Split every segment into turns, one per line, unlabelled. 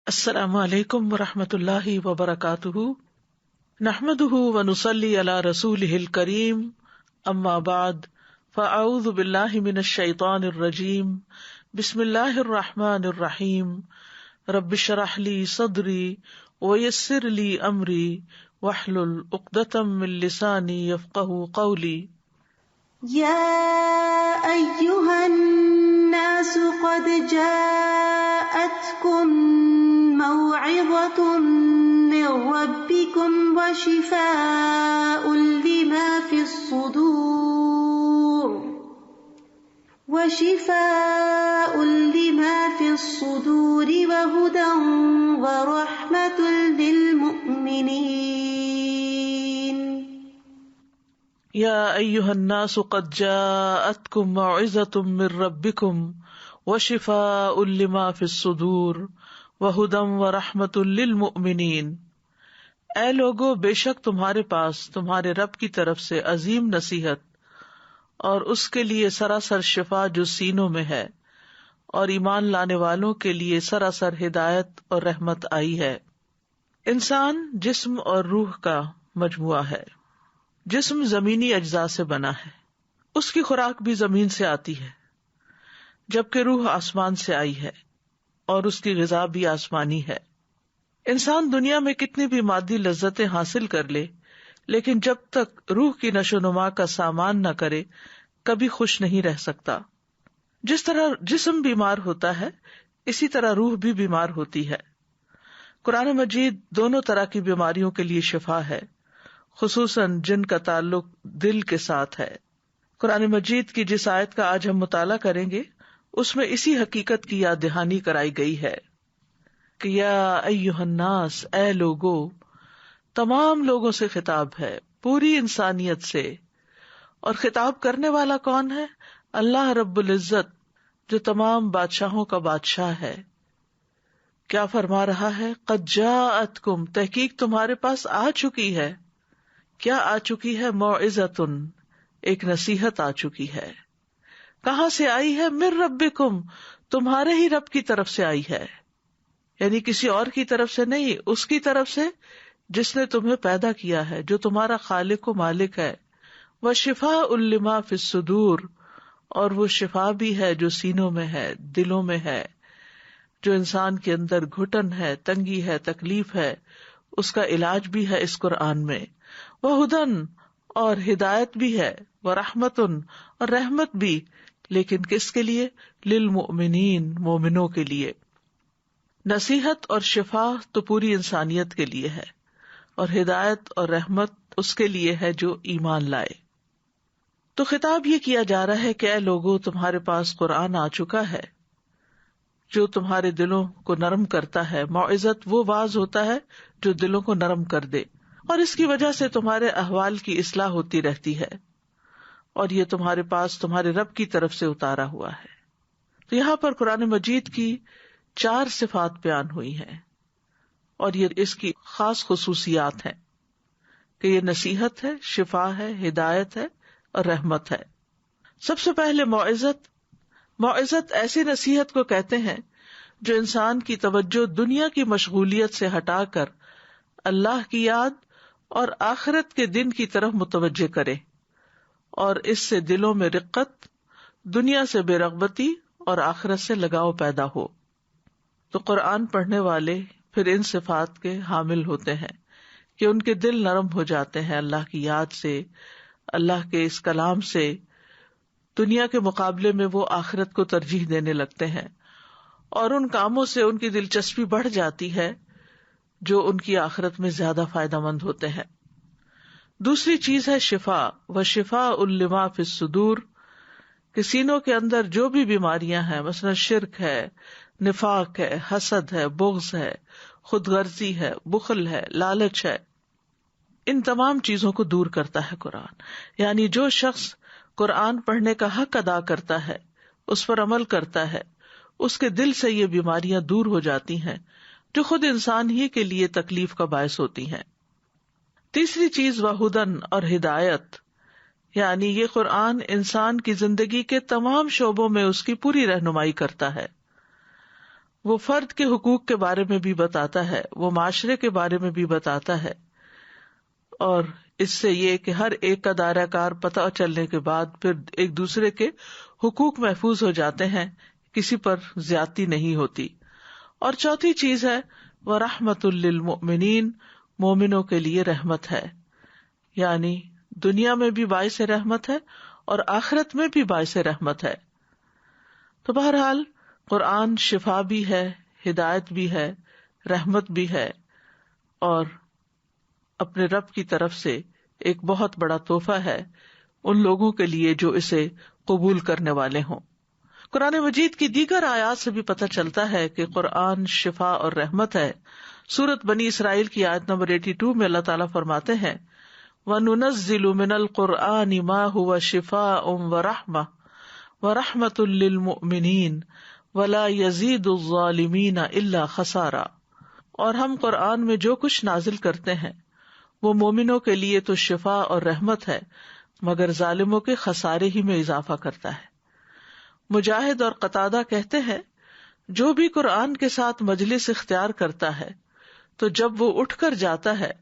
السلام علیکم ورحمۃ اللہ وبرکاتہ، نحمده ونصلی علی رسولہ الکریم، اما بعد فاعوذ باللہ من الشیطان الرجیم، بسم اللہ الرحمن الرحیم، رب اشرح لی صدری ویسر لی امری واحلل عقدۃ من لسانی یفقہوا قولی۔
یا ایہا الناس قد جاءتکم موعظة من ربكم وشفاء لما في الصدور وهدى ورحمة للمؤمنين۔
یا ایہا الناس قد جاءتکم موعظة من ربکم وشفاء لما فی الصدور وہدی ورحمۃ للمؤمنین۔ اے لوگو، بے شک تمہارے پاس تمہارے رب کی طرف سے عظیم نصیحت اور اس کے لیے سراسر شفا جو سینوں میں ہے، اور ایمان لانے والوں کے لیے سراسر ہدایت اور رحمت آئی ہے۔ انسان جسم اور روح کا مجموعہ ہے۔ جسم زمینی اجزاء سے بنا ہے، اس کی خوراک بھی زمین سے آتی ہے، جبکہ روح آسمان سے آئی ہے اور اس کی غذا بھی آسمانی ہے۔ انسان دنیا میں کتنی بھی مادی لذتیں حاصل کر لے، لیکن جب تک روح کی نشو و نما کا سامان نہ کرے کبھی خوش نہیں رہ سکتا۔ جس طرح جسم بیمار ہوتا ہے اسی طرح روح بھی بیمار ہوتی ہے۔ قرآن مجید دونوں طرح کی بیماریوں کے لیے شفا ہے، خصوصاً جن کا تعلق دل کے ساتھ ہے۔ قرآن مجید کی جس آیت کا آج ہم مطالعہ کریں گے اس میں اسی حقیقت کی یاد دہانی کرائی گئی ہے کہ یا ایھا الناس، اے لوگو، تمام لوگوں سے خطاب ہے، پوری انسانیت سے۔ اور خطاب کرنے والا کون ہے؟ اللہ رب العزت، جو تمام بادشاہوں کا بادشاہ ہے۔ کیا فرما رہا ہے؟ قد جاءتکم، تحقیق تمہارے پاس آ چکی ہے۔ کیا آ چکی ہے؟ موعظۃ، ایک نصیحت آ چکی ہے۔ کہاں سے آئی ہے؟ من ربکم، تمہارے ہی رب کی طرف سے آئی ہے، یعنی کسی اور کی طرف سے نہیں، اس کی طرف سے جس نے تمہیں پیدا کیا ہے، جو تمہارا خالق و مالک ہے۔ وشفاء لما فی الصدور، اور وہ شفا بھی ہے جو سینوں میں ہے، دلوں میں ہے، جو انسان کے اندر گھٹن ہے، تنگی ہے، تکلیف ہے، اس کا علاج بھی ہے اس قرآن میں۔ وہدن، اور ہدایت بھی ہے، ورحمتن، اور رحمت بھی، لیکن کس کے لیے؟ للمؤمنین، مومنوں کے لیے۔ نصیحت اور شفا تو پوری انسانیت کے لیے ہے، اور ہدایت اور رحمت اس کے لیے ہے جو ایمان لائے۔ تو خطاب یہ کیا جا رہا ہے کہ اے لوگو، تمہارے پاس قرآن آ چکا ہے جو تمہارے دلوں کو نرم کرتا ہے۔ موعظت وہ واعظ ہوتا ہے جو دلوں کو نرم کر دے، اور اس کی وجہ سے تمہارے احوال کی اصلاح ہوتی رہتی ہے، اور یہ تمہارے پاس تمہارے رب کی طرف سے اتارا ہوا ہے۔ تو یہاں پر قرآن مجید کی 4 صفات بیان ہوئی ہیں، اور یہ اس کی خاص خصوصیات ہیں کہ یہ نصیحت ہے، شفا ہے، ہدایت ہے اور رحمت ہے۔ سب سے پہلے موعظت ایسی نصیحت کو کہتے ہیں جو انسان کی توجہ دنیا کی مشغولیت سے ہٹا کر اللہ کی یاد اور آخرت کے دن کی طرف متوجہ کرے، اور اس سے دلوں میں رقت، دنیا سے بے رغبتی اور آخرت سے لگاؤ پیدا ہو۔ تو قرآن پڑھنے والے پھر ان صفات کے حامل ہوتے ہیں کہ ان کے دل نرم ہو جاتے ہیں اللہ کی یاد سے، اللہ کے اس کلام سے۔ دنیا کے مقابلے میں وہ آخرت کو ترجیح دینے لگتے ہیں، اور ان کاموں سے ان کی دلچسپی بڑھ جاتی ہے جو ان کی آخرت میں زیادہ فائدہ مند ہوتے ہیں۔ دوسری چیز ہے شفا، وشفاء لما فی الصدور، کہ سینوں کے اندر جو بھی بیماریاں ہیں، مثلا شرک ہے، نفاق ہے، حسد ہے، بغض ہے، خود غرضی ہے، بخل ہے، لالچ ہے، ان تمام چیزوں کو دور کرتا ہے قرآن۔ یعنی جو شخص قرآن پڑھنے کا حق ادا کرتا ہے، اس پر عمل کرتا ہے، اس کے دل سے یہ بیماریاں دور ہو جاتی ہیں جو خود انسان ہی کے لیے تکلیف کا باعث ہوتی ہیں۔ تیسری چیز وہدن، اور ہدایت، یعنی یہ قرآن انسان کی زندگی کے تمام شعبوں میں اس کی پوری رہنمائی کرتا ہے، وہ فرد کے حقوق کے بارے میں بھی بتاتا ہے، وہ معاشرے کے بارے میں بھی بتاتا ہے، اور اس سے یہ کہ ہر ایک کا دائرہ کار پتہ چلنے کے بعد پھر ایک دوسرے کے حقوق محفوظ ہو جاتے ہیں، کسی پر زیادتی نہیں ہوتی۔ اور چوتھی چیز ہے وَرَحْمَةٌ لِّلْمُؤْمِنِينَ، مومنوں کے لیے رحمت ہے، یعنی دنیا میں بھی باعث رحمت ہے اور آخرت میں بھی باعث رحمت ہے۔ تو بہرحال قرآن شفا بھی ہے، ہدایت بھی ہے، رحمت بھی ہے، اور اپنے رب کی طرف سے ایک بہت بڑا تحفہ ہے ان لوگوں کے لیے جو اسے قبول کرنے والے ہوں۔ قرآن مجید کی دیگر آیات سے بھی پتہ چلتا ہے کہ قرآن شفا اور رحمت ہے۔ سورۃ بنی اسرائیل کی آیت نمبر 82 میں اللہ تعالیٰ فرماتے ہیں وَنُنَزِّلُ مِنَ الْقُرْآنِ مَا هُوَ شِفَاءٌ وَرَحْمَةٌ وَرَحْمَةٌ لِّلْمُؤْمِنِينَ وَلَا يَزِيدُ الظَّالِمِينَ إِلَّا خَسَارًا، اور ہم قرآن میں جو کچھ نازل کرتے ہیں وہ مومنوں کے لیے تو شفا اور رحمت ہے، مگر ظالموں کے خسارے ہی میں اضافہ کرتا ہے۔ مجاہد اور قتادہ کہتے ہیں جو بھی قرآن کے ساتھ مجلس اختیار کرتا ہے تو جب وہ اٹھ کر جاتا ہے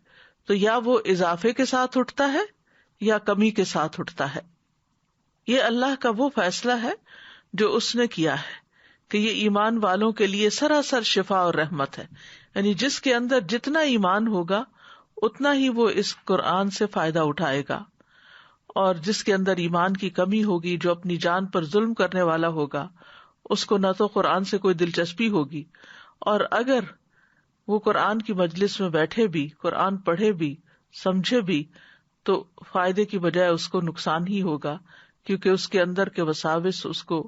تو یا وہ اضافے کے ساتھ اٹھتا ہے یا کمی کے ساتھ اٹھتا ہے۔ یہ اللہ کا وہ فیصلہ ہے جو اس نے کیا ہے کہ یہ ایمان والوں کے لیے سراسر شفا اور رحمت ہے، یعنی جس کے اندر جتنا ایمان ہوگا اتنا ہی وہ اس قرآن سے فائدہ اٹھائے گا، اور جس کے اندر ایمان کی کمی ہوگی، جو اپنی جان پر ظلم کرنے والا ہوگا، اس کو نہ تو قرآن سے کوئی دلچسپی ہوگی، اور اگر وہ قرآن کی مجلس میں بیٹھے بھی، قرآن پڑھے بھی، سمجھے بھی، تو فائدے کی بجائے اس کو نقصان ہی ہوگا، کیونکہ اس کے اندر کے وساوس اس کو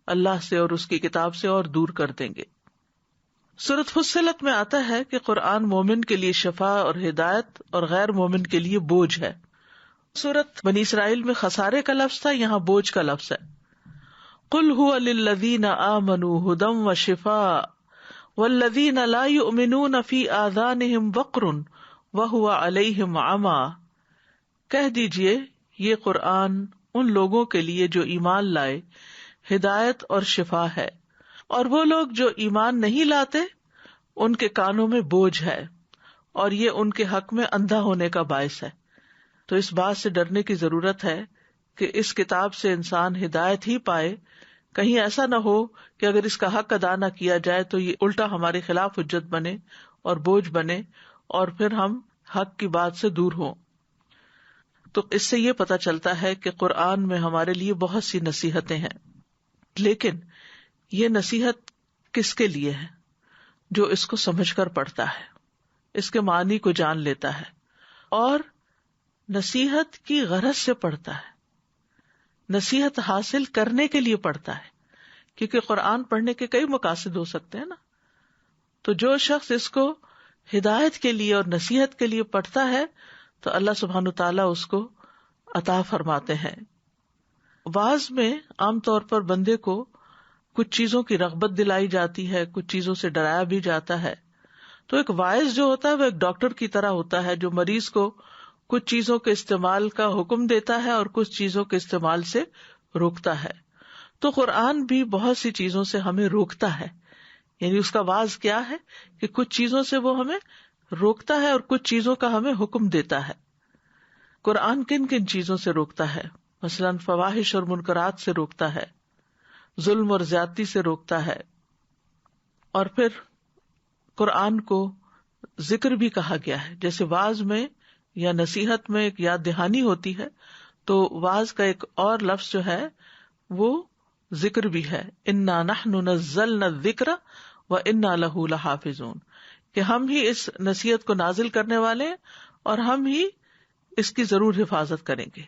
اللہ سے اور اس کی کتاب سے اور دور کر دیں گے۔ سورۃ فصلت میں آتا ہے کہ قرآن مومن کے لیے شفا اور ہدایت اور غیر مومن کے لیے بوجھ ہے۔ سورۃ بنی اسرائیل میں خسارے کا لفظ تھا، یہاں بوجھ کا لفظ ہے۔ قل هو للذین آمنوا ھدی وشفاء والذین لا یؤمنون فی آذانہم وقر وہو علیہم عمی، کہہ دیجئے یہ قرآن ان لوگوں کے لیے جو ایمان لائے ہدایت اور شفا ہے، اور وہ لوگ جو ایمان نہیں لاتے ان کے کانوں میں بوجھ ہے، اور یہ ان کے حق میں اندھا ہونے کا باعث ہے۔ تو اس بات سے ڈرنے کی ضرورت ہے کہ اس کتاب سے انسان ہدایت ہی پائے، کہیں ایسا نہ ہو کہ اگر اس کا حق ادا نہ کیا جائے تو یہ الٹا ہمارے خلاف حجت بنے اور بوجھ بنے، اور پھر ہم حق کی بات سے دور ہوں۔ تو اس سے یہ پتہ چلتا ہے کہ قرآن میں ہمارے لیے بہت سی نصیحتیں ہیں، لیکن یہ نصیحت کس کے لیے ہے؟ جو اس کو سمجھ کر پڑھتا ہے، اس کے معنی کو جان لیتا ہے اور نصیحت کی غرض سے پڑھتا ہے، نصیحت حاصل کرنے کے لیے پڑھتا ہے، کیونکہ قرآن پڑھنے کے کئی مقاصد ہو سکتے ہیں نا۔ تو جو شخص اس کو ہدایت کے لیے اور نصیحت کے لیے پڑھتا ہے تو اللہ سبحانہ تعالیٰ اس کو عطا فرماتے ہیں۔ وعظ میں عام طور پر بندے کو کچھ چیزوں کی رغبت دلائی جاتی ہے، کچھ چیزوں سے ڈرایا بھی جاتا ہے۔ تو ایک واعظ جو ہوتا ہے وہ ایک ڈاکٹر کی طرح ہوتا ہے، جو مریض کو کچھ چیزوں کے استعمال کا حکم دیتا ہے اور کچھ چیزوں کے استعمال سے روکتا ہے۔ تو قرآن بھی بہت سی چیزوں سے ہمیں روکتا ہے، یعنی اس کا واعظ کیا ہے کہ کچھ چیزوں سے وہ ہمیں روکتا ہے اور کچھ چیزوں کا ہمیں حکم دیتا ہے۔ قرآن کن کن چیزوں سے روکتا ہے؟ مثلاً فواحش اور منکرات سے روکتا ہے، ظلم اور زیادتی سے روکتا ہے، اور پھر قرآن کو ذکر بھی کہا گیا ہے۔ جیسے واعظ میں یا نصیحت میں ایک یاد دہانی ہوتی ہے، تو واعظ کا ایک اور لفظ جو ہے وہ ذکر بھی ہے، انا نحن نزلنا الذکر وانا لہ لحافظون، کہ ہم ہی اس نصیحت کو نازل کرنے والے ہیں اور ہم ہی اس کی ضرور حفاظت کریں گے۔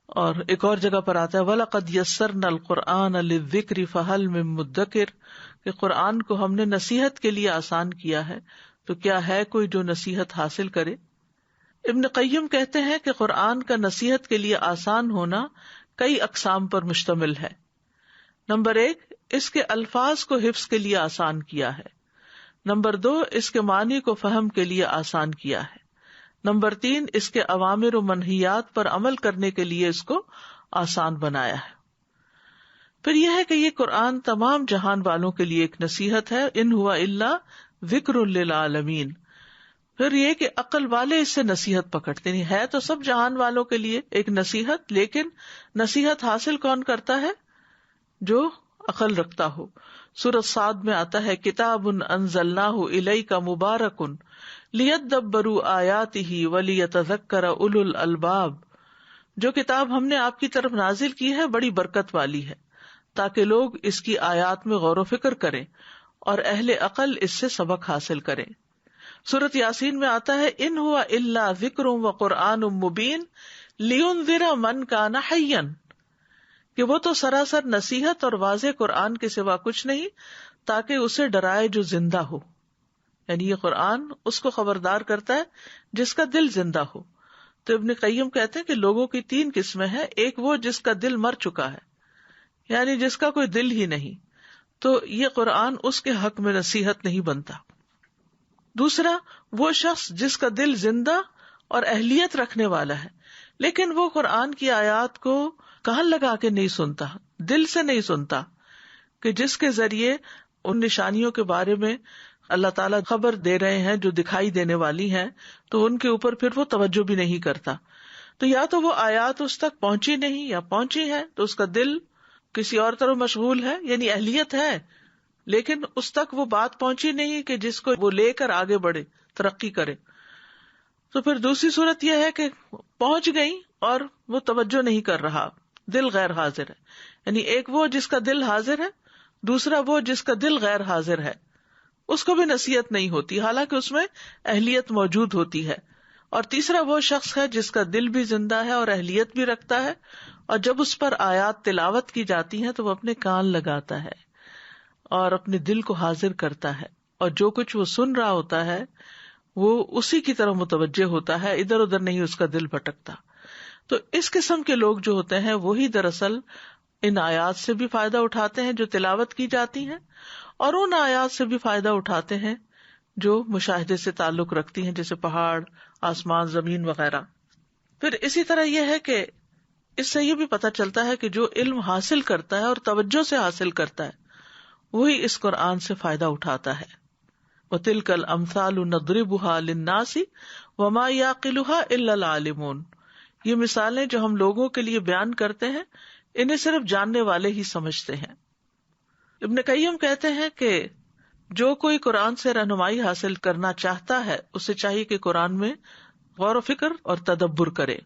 اور ایک اور جگہ پر آتا ہے وَلَقَدْ يَسَّرْنَا الْقُرْآنَ لِلذِّكْرِ فَهَلْ مِن مُدَّكِرٍ، کہ قرآن کو ہم نے نصیحت کے لیے آسان کیا ہے، تو کیا ہے کوئی جو نصیحت حاصل کرے؟ ابن قیم کہتے ہیں کہ قرآن کا نصیحت کے لیے آسان ہونا کئی اقسام پر مشتمل ہے۔ نمبر 1، اس کے الفاظ کو حفظ کے لیے آسان کیا ہے۔ نمبر 2، اس کے معنی کو فہم کے لیے آسان کیا ہے۔ نمبر 3، اس کے اوامر و منہیات پر عمل کرنے کے لیے اس کو آسان بنایا ہے۔ پھر یہ ہے کہ یہ قرآن تمام جہان والوں کے لیے ایک نصیحت ہے. ان ہوا الا ذکر للعالمین. پھر یہ کہ عقل والے اس سے نصیحت پکڑتے نہیں. ہے تو سب جہان والوں کے لیے ایک نصیحت، لیکن نصیحت حاصل کون کرتا ہے؟ جو عقل رکھتا ہو. سورۃ صاد میں آتا ہے کتاب انزلناہ الیک مبارک لیدبروا آیاتہ ولیتذکر اولو الالباب. جو کتاب ہم نے آپ کی طرف نازل کی ہے بڑی برکت والی ہے تاکہ لوگ اس کی آیات میں غور و فکر کریں اور اہل عقل اس سے سبق حاصل کریں. سورۃ یاسین میں آتا ہے ان ہوا الا ذکر وقرآن مبین لینذر من کان حیا، کہ وہ تو سراسر نصیحت اور واضح قرآن کے سوا کچھ نہیں تاکہ اسے ڈرائے جو زندہ ہو. یعنی یہ قرآن اس کو خبردار کرتا ہے جس کا دل زندہ ہو. تو ابن قیم کہتے ہیں کہ لوگوں کی 3 قسمیں ہیں. ایک وہ جس کا دل مر چکا ہے، یعنی جس کا کوئی دل ہی نہیں، تو یہ قرآن اس کے حق میں نصیحت نہیں بنتا. دوسرا وہ شخص جس کا دل زندہ اور اہلیت رکھنے والا ہے، لیکن وہ قرآن کی آیات کو کان لگا کے نہیں سنتا، دل سے نہیں سنتا، کہ جس کے ذریعے ان نشانیوں کے بارے میں اللہ تعالیٰ خبر دے رہے ہیں جو دکھائی دینے والی ہیں، تو ان کے اوپر پھر وہ توجہ بھی نہیں کرتا. تو یا تو وہ آیات اس تک پہنچی نہیں، یا پہنچی ہے تو اس کا دل کسی اور طرف مشغول ہے، یعنی اہلیت ہے لیکن اس تک وہ بات پہنچی نہیں کہ جس کو وہ لے کر آگے بڑھے، ترقی کرے. تو پھر دوسری صورت یہ ہے کہ پہنچ گئی اور وہ توجہ نہیں کر رہا، دل غیر حاضر ہے. یعنی ایک وہ جس کا دل حاضر ہے، دوسرا وہ جس کا دل غیر حاضر ہے، اس کو بھی نصیحت نہیں ہوتی حالانکہ اس میں اہلیت موجود ہوتی ہے. اور تیسرا وہ شخص ہے جس کا دل بھی زندہ ہے اور اہلیت بھی رکھتا ہے، اور جب اس پر آیات تلاوت کی جاتی ہیں تو وہ اپنے کان لگاتا ہے اور اپنے دل کو حاضر کرتا ہے، اور جو کچھ وہ سن رہا ہوتا ہے وہ اسی کی طرف متوجہ ہوتا ہے، ادھر ادھر نہیں اس کا دل بھٹکتا. تو اس قسم کے لوگ جو ہوتے ہیں وہی دراصل ان آیات سے بھی فائدہ اٹھاتے ہیں جو تلاوت کی جاتی ہیں، اور ان آیات سے بھی فائدہ اٹھاتے ہیں جو مشاہدے سے تعلق رکھتی ہیں، جیسے پہاڑ، آسمان، زمین وغیرہ. پھر اسی طرح یہ ہے کہ اس سے یہ بھی پتہ چلتا ہے کہ جو علم حاصل کرتا ہے اور توجہ سے حاصل کرتا ہے وہی اس قرآن سے فائدہ اٹھاتا ہے. وَتِلْكَ الْأَمْثَالُ نَضْرِبُهَا لِلنَّاسِ وَمَا يَعْقِلُهَا إِلَّا الْعَالِمُونَ. یہ مثالیں جو ہم لوگوں کے لیے بیان کرتے ہیں انہیں صرف جاننے والے ہی سمجھتے ہیں. ابن قیم کہتے ہیں کہ جو کوئی قرآن سے رہنمائی حاصل کرنا چاہتا ہے اسے چاہیے کہ قرآن میں غور و فکر اور تدبر کرے.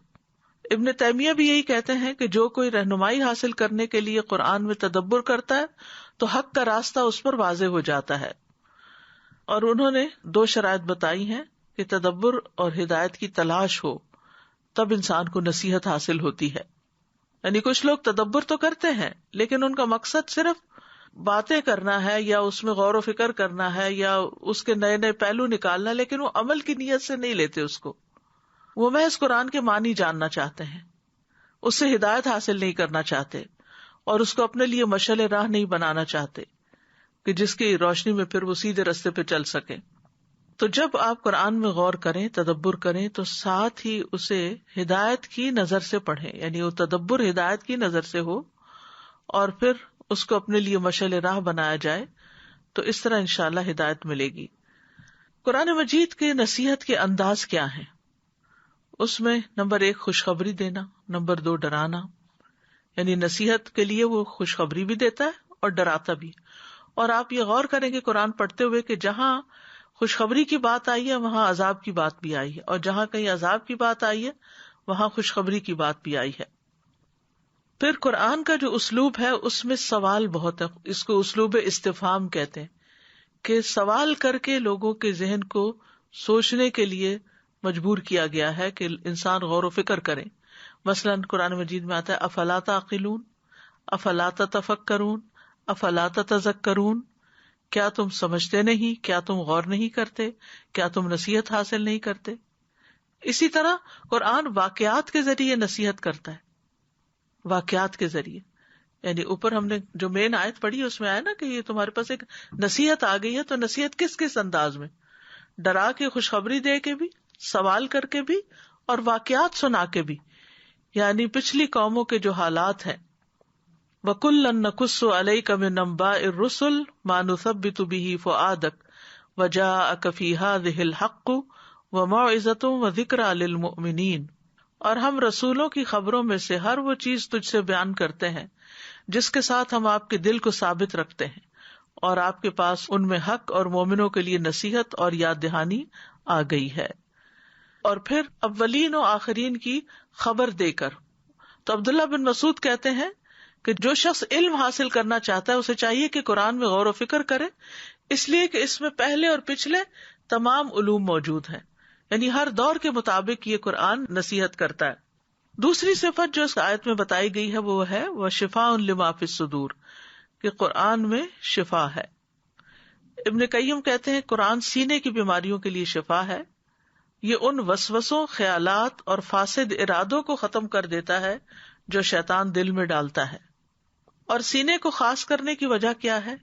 ابن تیمیہ بھی یہی کہتے ہیں کہ جو کوئی رہنمائی حاصل کرنے کے لیے قرآن میں تدبر کرتا ہے تو حق کا راستہ اس پر واضح ہو جاتا ہے. اور انہوں نے 2 شرائط بتائی ہیں کہ تدبر اور ہدایت کی تلاش ہو تب انسان کو نصیحت حاصل ہوتی ہے. یعنی کچھ لوگ تدبر تو کرتے ہیں لیکن ان کا مقصد صرف باتیں کرنا ہے یا اس میں غور و فکر کرنا ہے یا اس کے نئے نئے پہلو نکالنا، لیکن وہ عمل کی نیت سے نہیں لیتے اس کو. وہ محض قرآن کے معنی جاننا چاہتے ہیں، اس سے ہدایت حاصل نہیں کرنا چاہتے اور اس کو اپنے لیے مشعل راہ نہیں بنانا چاہتے کہ جس کی روشنی میں پھر وہ سیدھے راستے پہ چل سکیں. تو جب آپ قرآن میں غور کریں، تدبر کریں، تو ساتھ ہی اسے ہدایت کی نظر سے پڑھیں، یعنی وہ تدبر ہدایت کی نظر سے ہو اور پھر اس کو اپنے لیے مشعل راہ بنایا جائے، تو اس طرح انشاءاللہ ہدایت ملے گی. قرآن مجید کے نصیحت کے انداز کیا ہیں؟ اس میں نمبر 1 خوشخبری دینا، نمبر 2 ڈرانا. یعنی نصیحت کے لیے وہ خوشخبری بھی دیتا ہے اور ڈراتا بھی. اور آپ یہ غور کریں کہ قرآن پڑھتے ہوئے کہ جہاں خوشخبری کی بات آئی ہے وہاں عذاب کی بات بھی آئی ہے، اور جہاں کہیں عذاب کی بات آئی ہے وہاں خوشخبری کی بات بھی آئی ہے. پھر قرآن کا جو اسلوب ہے اس میں سوال بہت ہے. اس کو اسلوب استفہام کہتے ہیں کہ سوال کر کے لوگوں کے ذہن کو سوچنے کے لیے مجبور کیا گیا ہے کہ انسان غور و فکر کرے. مثلاً قرآن مجید میں آتا ہے افلا تعقلون، افلا تتفکرون، افلا تتذکرون. کیا تم سمجھتے نہیں؟ کیا تم غور نہیں کرتے؟ کیا تم نصیحت حاصل نہیں کرتے؟ اسی طرح قرآن واقعات کے ذریعے نصیحت کرتا ہے، واقعات کے ذریعے. یعنی اوپر ہم نے جو مین آیت پڑھی اس میں آیا نا کہ یہ تمہارے پاس ایک نصیحت آ گئی ہے، تو نصیحت کس کس انداز میں؟ ڈرا کے، خوشخبری دے کے بھی، سوال کر کے بھی، اور واقعات سنا کے بھی. یعنی پچھلی قوموں کے جو حالات ہیں وَكُلًّا نَقُصُّ عَلَيْكَ مِنْ أَنْبَاءِ الرُّسُلِ مَا نُثَبِّتُ بِهِ فُؤَادَكَ وَجَاءَكَ فِي هَذِهِ الْحَقُّ وَمَوْعِظَةٌ وَذِكْرَى لِلْمُؤْمِنِينَ، اور ہم رسولوں کی خبروں میں سے ہر وہ چیز تجھ سے بیان کرتے ہیں جس کے ساتھ ہم آپ کے دل کو ثابت رکھتے ہیں، اور آپ کے پاس ان میں حق اور مومنوں کے لیے نصیحت اور یاد دہانی آ گئی ہے۔ اور پھر اولین و آخرین کی خبر دے کر۔ تو عبداللہ بن مسعود کہتے ہیں کہ جو شخص علم حاصل کرنا چاہتا ہے اسے چاہیے کہ قرآن میں غور و فکر کرے، اس لیے کہ اس میں پہلے اور پچھلے تمام علوم موجود ہیں، یعنی ہر دور کے مطابق یہ قرآن نصیحت کرتا ہے۔ دوسری صفت جو اس آیت میں بتائی گئی ہے وہ ہے وَشِفَاءٌ لِمَا فِی الصُّدُورِ، کہ قرآن میں شفا ہے۔ ابن قیم کہتے ہیں قرآن سینے کی بیماریوں کے لیے شفا ہے، یہ ان وسوسوں، خیالات اور فاسد ارادوں کو ختم کر دیتا ہے جو شیطان دل میں ڈالتا ہے۔ اور سینے کو خاص کرنے کی وجہ کیا ہے؟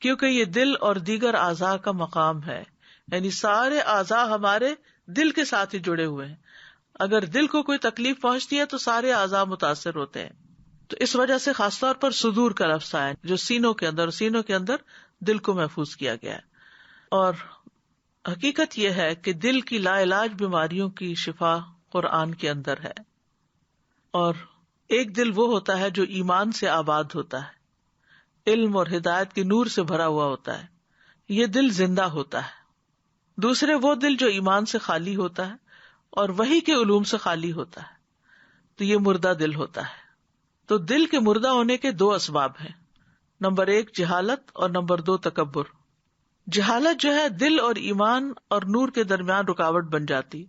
کیونکہ یہ دل اور دیگر اعضاء کا مقام ہے، یعنی سارے اعضاء ہمارے دل کے ساتھ ہی جڑے ہوئے ہیں، اگر دل کو کوئی تکلیف پہنچتی ہے تو سارے اعضاء متاثر ہوتے ہیں۔ تو اس وجہ سے خاص طور پر صدور کا لفظ آیا جو سینوں کے اندر دل کو محفوظ کیا گیا ہے۔ اور حقیقت یہ ہے کہ دل کی لا علاج بیماریوں کی شفا قرآن کے اندر ہے۔ اور ایک دل وہ ہوتا ہے جو ایمان سے آباد ہوتا ہے، علم اور ہدایت کے نور سے بھرا ہوا ہوتا ہے، یہ دل زندہ ہوتا ہے۔ دوسرے وہ دل جو ایمان سے خالی ہوتا ہے اور وحی کے علوم سے خالی ہوتا ہے، تو یہ مردہ دل ہوتا ہے۔ تو دل کے مردہ ہونے کے دو اسباب ہیں، نمبر 1 جہالت اور نمبر 2 تکبر۔ جہالت جو ہے دل اور ایمان اور نور کے درمیان رکاوٹ بن جاتی،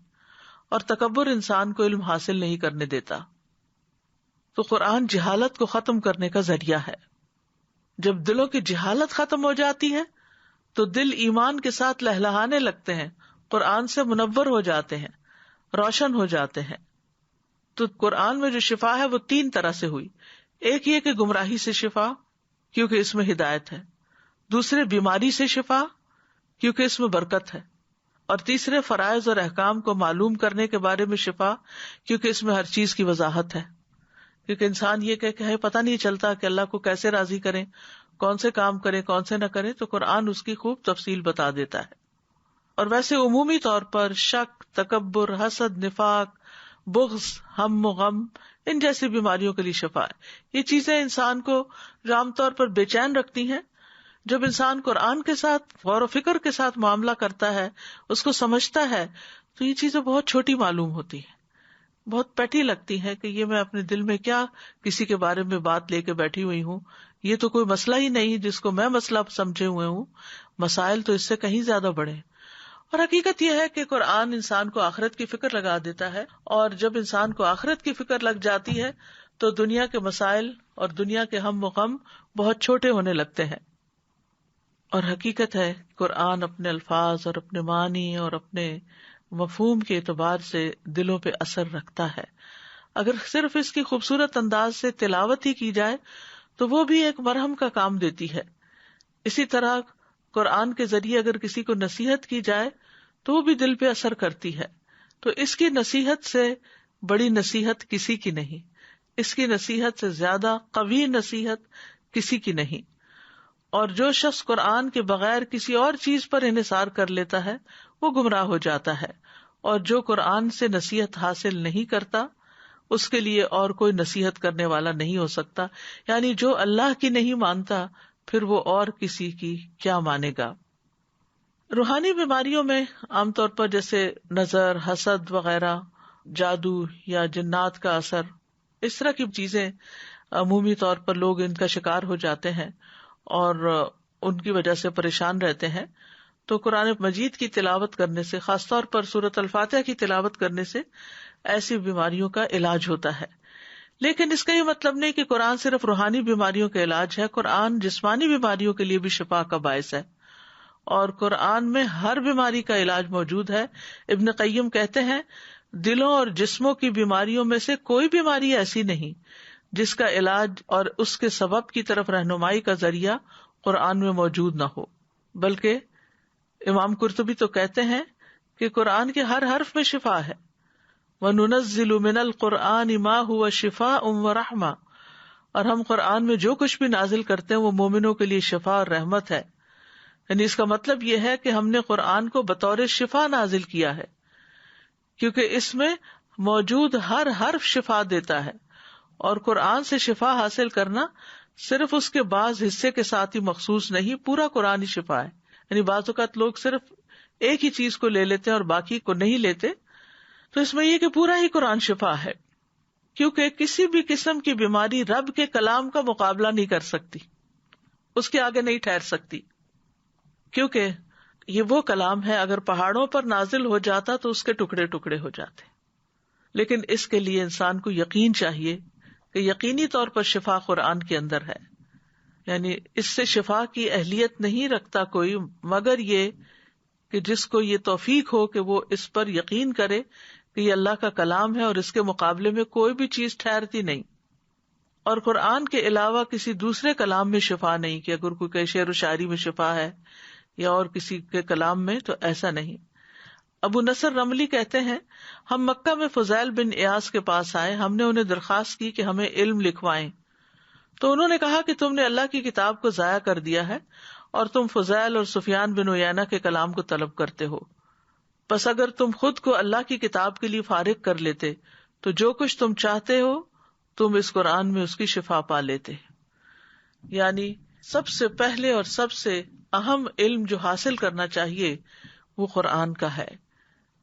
اور تکبر انسان کو علم حاصل نہیں کرنے دیتا۔ تو قرآن جہالت کو ختم کرنے کا ذریعہ ہے۔ جب دلوں کی جہالت ختم ہو جاتی ہے تو دل ایمان کے ساتھ لہلہانے لگتے ہیں، قرآن سے منور ہو جاتے ہیں، روشن ہو جاتے ہیں۔ تو قرآن میں جو شفا ہے وہ 3 طرح سے ہوئی۔ ایک یہ کہ گمراہی سے شفا کیونکہ اس میں ہدایت ہے، دوسرے بیماری سے شفا کیونکہ اس میں برکت ہے، اور تیسرے فرائض اور احکام کو معلوم کرنے کے بارے میں شفا کیونکہ اس میں ہر چیز کی وضاحت ہے۔ کیونکہ انسان یہ کہ پتہ نہیں چلتا کہ اللہ کو کیسے راضی کریں، کون سے کام کریں کون سے نہ کریں، تو قرآن اس کی خوب تفصیل بتا دیتا ہے۔ اور ویسے عمومی طور پر شک، تکبر، حسد، نفاق، بغض، ہم و غم، ان جیسی بیماریوں کے لیے شفا ہے۔ یہ چیزیں انسان کو جو عام طور پر بے چین رکھتی ہیں، جب انسان قرآن کے ساتھ غور و فکر کے ساتھ معاملہ کرتا ہے، اس کو سمجھتا ہے، تو یہ چیزیں بہت چھوٹی معلوم ہوتی ہیں، بہت پیٹی لگتی ہیں کہ یہ میں اپنے دل میں کیا کسی کے بارے میں بات لے کے بیٹھی ہوئی ہوں، یہ تو کوئی مسئلہ ہی نہیں جس کو میں مسئلہ سمجھے ہوئے ہوں، مسائل تو اس سے کہیں زیادہ بڑے ہیں۔ اور حقیقت یہ ہے کہ قرآن انسان کو آخرت کی فکر لگا دیتا ہے، اور جب انسان کو آخرت کی فکر لگ جاتی ہے تو دنیا کے مسائل اور دنیا کے ہم و غم بہت چھوٹے ہونے لگتے ہیں۔ اور حقیقت ہے قرآن اپنے الفاظ اور اپنے معنی اور اپنے مفہوم کے اعتبار سے دلوں پہ اثر رکھتا ہے۔ اگر صرف اس کی خوبصورت انداز سے تلاوت ہی کی جائے تو وہ بھی ایک مرہم کا کام دیتی ہے۔ اسی طرح قرآن کے ذریعے اگر کسی کو نصیحت کی جائے تو وہ بھی دل پہ اثر کرتی ہے۔ تو اس کی نصیحت سے بڑی نصیحت کسی کی نہیں، اس کی نصیحت سے زیادہ قوی نصیحت کسی کی نہیں۔ اور جو شخص قرآن کے بغیر کسی اور چیز پر انحصار کر لیتا ہے وہ گمراہ ہو جاتا ہے، اور جو قرآن سے نصیحت حاصل نہیں کرتا اس کے لیے اور کوئی نصیحت کرنے والا نہیں ہو سکتا، یعنی جو اللہ کی نہیں مانتا پھر وہ اور کسی کی کیا مانے گا۔ روحانی بیماریوں میں عام طور پر جیسے نظر، حسد وغیرہ، جادو یا جنات کا اثر، اس طرح کی چیزیں عمومی طور پر لوگ ان کا شکار ہو جاتے ہیں اور ان کی وجہ سے پریشان رہتے ہیں۔ تو قرآن مجید کی تلاوت کرنے سے، خاص طور پر سورۃ الفاتحہ کی تلاوت کرنے سے ایسی بیماریوں کا علاج ہوتا ہے۔ لیکن اس کا یہ مطلب نہیں کہ قرآن صرف روحانی بیماریوں کا علاج ہے، قرآن جسمانی بیماریوں کے لیے بھی شفا کا باعث ہے، اور قرآن میں ہر بیماری کا علاج موجود ہے۔ ابن قیم کہتے ہیں دلوں اور جسموں کی بیماریوں میں سے کوئی بیماری ایسی نہیں جس کا علاج اور اس کے سبب کی طرف رہنمائی کا ذریعہ قرآن میں موجود نہ ہو، بلکہ امام قرطبی تو کہتے ہیں کہ قرآن کے ہر حرف میں شفا ہے۔ وَنُنَزِّلُ مِنَ الْقُرْآنِ مَا هُوَ شِفَاءٌ وَرَحْمَةٌ، اور ہم قرآن میں جو کچھ بھی نازل کرتے ہیں وہ مومنوں کے لیے شفا اور رحمت ہے. یعنی اس کا مطلب یہ ہے کہ ہم نے قرآن کو بطور شفا نازل کیا ہے، کیونکہ اس میں موجود ہر حرف شفا دیتا ہے، اور قرآن سے شفا حاصل کرنا صرف اس کے بعض حصے کے ساتھ ہی مخصوص نہیں، پورا قرآن ہی شفا ہے. یعنی بعض اوقات لوگ صرف ایک ہی چیز کو لے لیتے ہیں اور باقی کو نہیں لیتے، تو اس میں یہ کہ پورا ہی قرآن شفا ہے، کیونکہ کسی بھی قسم کی بیماری رب کے کلام کا مقابلہ نہیں کر سکتی، اس کے آگے نہیں ٹھہر سکتی، کیونکہ یہ وہ کلام ہے اگر پہاڑوں پر نازل ہو جاتا تو اس کے ٹکڑے ٹکڑے ہو جاتے. لیکن اس کے لیے انسان کو یقین چاہیے کہ یقینی طور پر شفا قرآن کے اندر ہے. یعنی اس سے شفا کی اہلیت نہیں رکھتا کوئی مگر یہ کہ جس کو یہ توفیق ہو کہ وہ اس پر یقین کرے کہ یہ اللہ کا کلام ہے اور اس کے مقابلے میں کوئی بھی چیز ٹھہرتی نہیں. اور قرآن کے علاوہ کسی دوسرے کلام میں شفا نہیں، کہ اگر کوئی کہ شعر و شاعری میں شفا ہے یا اور کسی کے کلام میں، تو ایسا نہیں. ابو نصر رملی کہتے ہیں ہم مکہ میں فضیل بن ایاس کے پاس آئے، ہم نے انہیں درخواست کی کہ ہمیں علم لکھوائیں، تو انہوں نے کہا کہ تم نے اللہ کی کتاب کو ضائع کر دیا ہے اور تم فضیل اور سفیان بن عیینہ کے کلام کو طلب کرتے ہو. بس اگر تم خود کو اللہ کی کتاب کے لیے فارغ کر لیتے تو جو کچھ تم چاہتے ہو تم اس قرآن میں اس کی شفا پا لیتے. یعنی سب سے پہلے اور سب سے اہم علم جو حاصل کرنا چاہیے وہ قرآن کا ہے،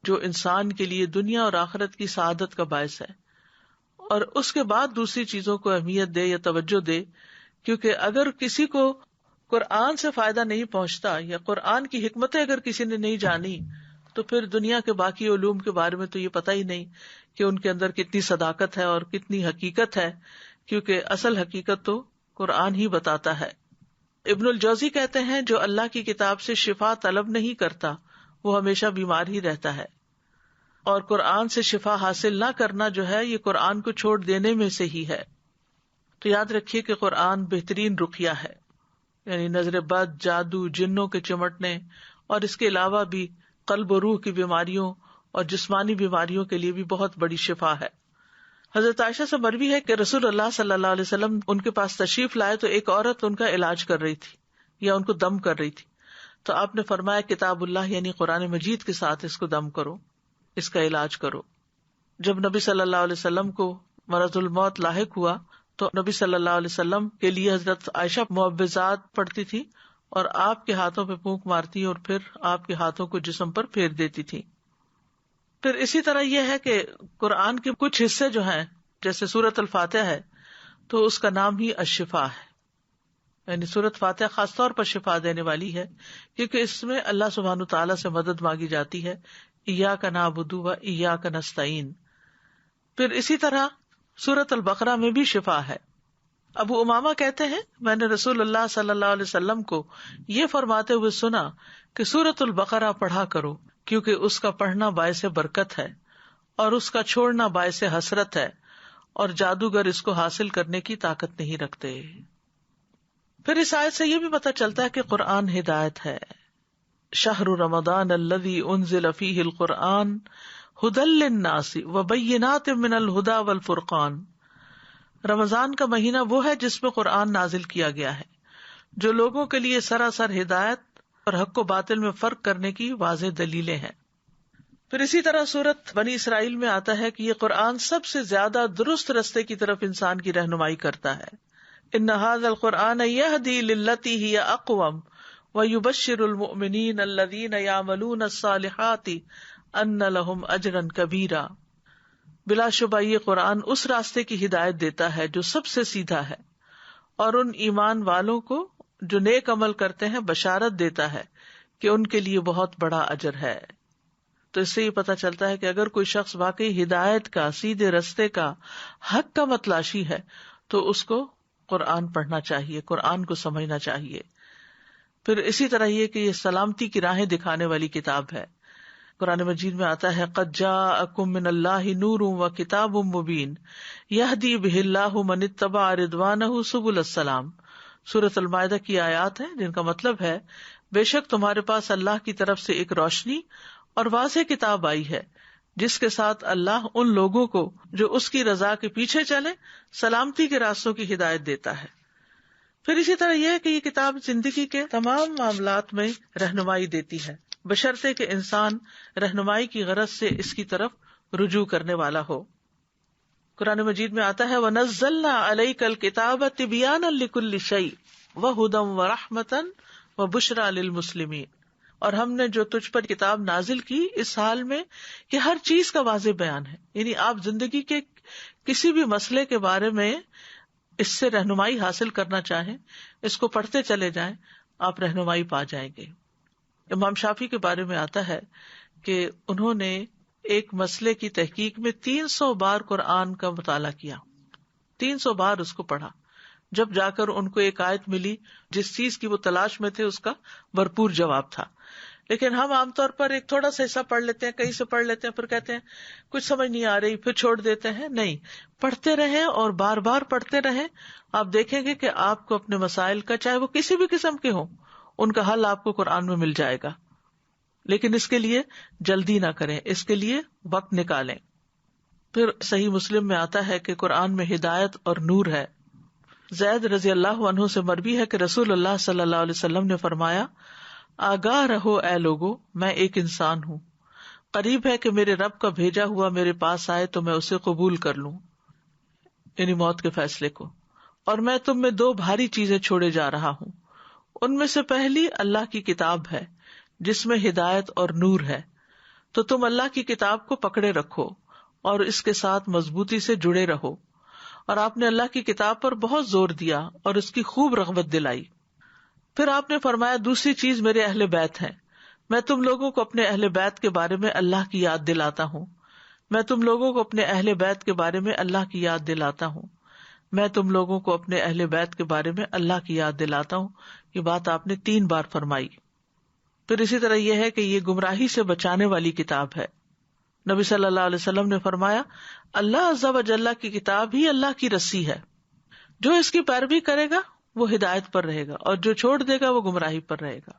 جو انسان کے لیے دنیا اور آخرت کی سعادت کا باعث ہے. اور اس کے بعد دوسری چیزوں کو اہمیت دے یا توجہ دے، کیونکہ اگر کسی کو قرآن سے فائدہ نہیں پہنچتا یا قرآن کی حکمتیں اگر کسی نے نہیں جانی تو پھر دنیا کے باقی علوم کے بارے میں تو یہ پتہ ہی نہیں کہ ان کے اندر کتنی صداقت ہے اور کتنی حقیقت ہے، کیونکہ اصل حقیقت تو قرآن ہی بتاتا ہے. ابن الجوزی کہتے ہیں جو اللہ کی کتاب سے شفا طلب نہیں کرتا وہ ہمیشہ بیمار ہی رہتا ہے، اور قرآن سے شفا حاصل نہ کرنا جو ہے یہ قرآن کو چھوڑ دینے میں سے ہی ہے. تو یاد رکھیے کہ قرآن بہترین رقیہ ہے، یعنی نظر بد، جادو، جنوں کے چمٹنے، اور اس کے علاوہ بھی قلب و روح کی بیماریوں اور جسمانی بیماریوں کے لیے بھی بہت بڑی شفا ہے. حضرت عائشہ سے مروی ہے کہ رسول اللہ صلی اللہ علیہ وسلم ان کے پاس تشریف لائے تو ایک عورت ان کا علاج کر رہی تھی یا ان کو دم کر رہی تھی، تو آپ نے فرمایا کتاب اللہ یعنی قرآن مجید کے ساتھ اس کو دم کرو، اس کا علاج کرو. جب نبی صلی اللہ علیہ وسلم کو مرض الموت لاحق ہوا تو نبی صلی اللہ علیہ وسلم کے لیے حضرت عائشہ معوذات پڑھتی تھی اور آپ کے ہاتھوں پہ پھونک مارتی اور پھر آپ کے ہاتھوں کو جسم پر پھیر دیتی تھی. پھر اسی طرح یہ ہے کہ قرآن کے کچھ حصے جو ہیں جیسے سورۃ الفاتحہ ہے تو اس کا نام ہی الشفا ہے، یعنی سورۃ فاتحہ خاص طور پر شفا دینے والی ہے کیونکہ اس میں اللہ سبحانہ تعالیٰ سے مدد مانگی جاتی ہے، ایاک نعبد و ایاک نستعین. پھر اسی طرح سورۃ البقرہ میں بھی شفا ہے. ابو امامہ کہتے ہیں میں نے رسول اللہ صلی اللہ علیہ وسلم کو یہ فرماتے ہوئے سنا کہ سورۃ البقرہ پڑھا کرو کیونکہ اس کا پڑھنا باعث برکت ہے اور اس کا چھوڑنا باعث حسرت ہے، اور جادوگر اس کو حاصل کرنے کی طاقت نہیں رکھتے. پھر اس آیت سے یہ بھی پتہ چلتا ہے کہ قرآن ہدایت ہے. شہر رمضان الذی انزل فیہ القرآن ھدی للناس وبینات من الھدی والفرقان. رمضان کا مہینہ وہ ہے جس میں قرآن نازل کیا گیا ہے جو لوگوں کے لیے سراسر ہدایت اور حق و باطل میں فرق کرنے کی واضح دلیلیں ہیں. پھر اسی طرح سورۃ بنی اسرائیل میں آتا ہے کہ یہ قرآن سب سے زیادہ درست رستے کی طرف انسان کی رہنمائی کرتا ہے. ان ھذا القرآن یہدی للتی ہی اقوم ویبشر المؤمنین الذین یعملون الصالحات ان لہم اجرا کبیرا. بلا شبہ یہ قرآن اس راستے کی ہدایت دیتا ہے جو سب سے سیدھا ہے، اور ان ایمان والوں کو جو نیک عمل کرتے ہیں بشارت دیتا ہے کہ ان کے لیے بہت بڑا اجر ہے. تو اس سے یہ پتہ چلتا ہے کہ اگر کوئی شخص واقعی ہدایت کا، سیدھے رستے کا، حق کا متلاشی ہے تو اس کو قرآن پڑھنا چاہیے، قرآن کو سمجھنا چاہیے. پھر اسی طرح یہ کہ یہ سلامتی کی راہیں دکھانے والی کتاب ہے. قرآن مجید میں آتا ہے قد جاءکم من اللہ نور و کتاب مبین یہدی بہ اللہ من اتبع رضوانہ سبل السلام. سورۃ المائدہ کی آیات ہیں جن کا مطلب ہے بے شک تمہارے پاس اللہ کی طرف سے ایک روشنی اور واضح کتاب آئی ہے جس کے ساتھ اللہ ان لوگوں کو جو اس کی رضا کے پیچھے چلے سلامتی کے راستوں کی ہدایت دیتا ہے. پھر اسی طرح یہ ہے کہ یہ کتاب زندگی کے تمام معاملات میں رہنمائی دیتی ہے، بشرطے کہ انسان رہنمائی کی غرض سے اس کی طرف رجوع کرنے والا ہو. قرآن مجید میں آتا ہے وَنَزَّلْنَا عَلَيْكَ الْكِتَابَ تِبْيَانًا لِكُلِّ شَيْءٍ وَهُدًى وَرَحْمَةً وَبُشْرَى لِلْمُسْلِمِينَ، اور ہم نے جو تجھ پر کتاب نازل کی اس حال میں کہ ہر چیز کا واضح بیان ہے. یعنی آپ زندگی کے کسی بھی مسئلے کے بارے میں اس سے رہنمائی حاصل کرنا چاہیں، اس کو پڑھتے چلے جائیں، آپ رہنمائی پا جائیں گے. امام شافعی کے بارے میں آتا ہے کہ انہوں نے ایک مسئلے کی تحقیق میں 300 بار قرآن کا مطالعہ کیا، 300 بار اس کو پڑھا، جب جا کر ان کو ایک آیت ملی جس چیز کی وہ تلاش میں تھے اس کا بھرپور جواب تھا. لیکن ہم عام طور پر ایک تھوڑا سا حصہ پڑھ لیتے ہیں، کہیں سے پڑھ لیتے ہیں، پھر کہتے ہیں کچھ سمجھ نہیں آ رہی، پھر چھوڑ دیتے ہیں. نہیں، پڑھتے رہیں اور بار بار پڑھتے رہیں، آپ دیکھیں گے کہ آپ کو اپنے مسائل کا، چاہے وہ کسی بھی قسم کے ہوں، ان کا حل آپ کو قرآن میں مل جائے گا. لیکن اس کے لیے جلدی نہ کریں، اس کے لیے وقت نکالیں. پھر صحیح مسلم میں آتا ہے کہ قرآن میں ہدایت اور نور ہے. زید رضی اللہ عنہ سے مروی ہے کہ رسول اللہ صلی اللہ علیہ وسلم نے فرمایا آگاہ رہو اے لوگو، میں ایک انسان ہوں، قریب ہے کہ میرے رب کا بھیجا ہوا میرے پاس آئے تو میں اسے قبول کر لوں، یعنی موت کے فیصلے کو، اور میں تم میں 2 بھاری چیزیں چھوڑے جا رہا ہوں. ان میں سے پہلی اللہ کی کتاب ہے جس میں ہدایت اور نور ہے، تو تم اللہ کی کتاب کو پکڑے رکھو اور اس کے ساتھ مضبوطی سے جڑے رہو. اور آپ نے اللہ کی کتاب پر بہت زور دیا اور اس کی خوب رغبت دلائی. پھر آپ نے فرمایا دوسری چیز میرے اہل بیت ہیں، میں تم لوگوں کو اپنے اہل بیت کے بارے میں اللہ کی یاد دلاتا ہوں، میں تم لوگوں کو اپنے اہل بیت کے بارے میں اللہ کی یاد دلاتا ہوں، میں تم لوگوں کو اپنے اہل بیت کے بارے میں اللہ کی یاد دلاتا ہوں. یہ بات آپ نے 3 بار فرمائی. پھر اسی طرح یہ ہے کہ یہ گمراہی سے بچانے والی کتاب ہے. نبی صلی اللہ علیہ وسلم نے فرمایا اللہ عز و جل کی کتاب ہی اللہ کی رسی ہے، جو اس کی پیروی کرے گا وہ ہدایت پر رہے گا اور جو چھوڑ دے گا وہ گمراہی پر رہے گا.